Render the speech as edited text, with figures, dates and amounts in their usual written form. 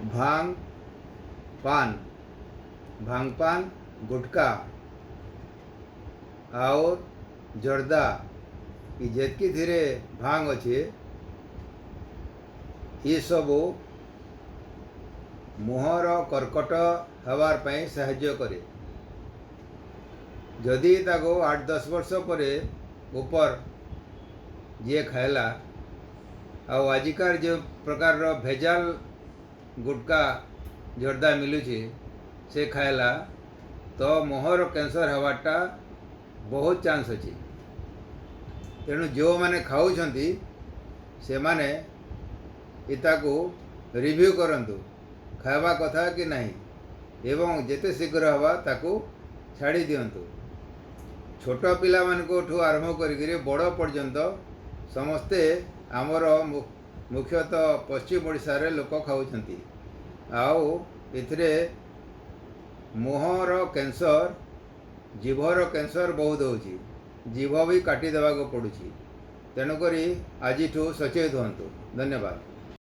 भांग पान भांग पान गुटखा और जर्दा ये जेतकी धीरे भांग अच्छे ये सब मुहर कर्कट हवार पाई साहाय्य करे। जदि ताको 8-10 वर्ष पर ऊपर जे खाएला और आजिकार जो प्रकार भेजाल गुटका जर्दा मिलूची से खाएला तो मुहर कैंसर हवाटा बहुत चांस अच्छी। तेणु जो मैंने खाऊछंती से माने इताको रिव्यू करंतु खावा कथा कि नहीं एवं जेते शीघ्र हवा ताको छाड़ी दियंतु। छोट पिला मानको ठू आरंभ करिकरी बड़ पर्यंत समस्ते आमर मुख्यतः पश्चिम ओडिशा रे लोक खाऊछंती। आउ इथरे मुहर कैंसर जीभर कैंसर बहुत होची। जीभ भी काटी देवाको पड़ुची। तेणुकरी आज सचेत हुअन्तु। धन्यवाद।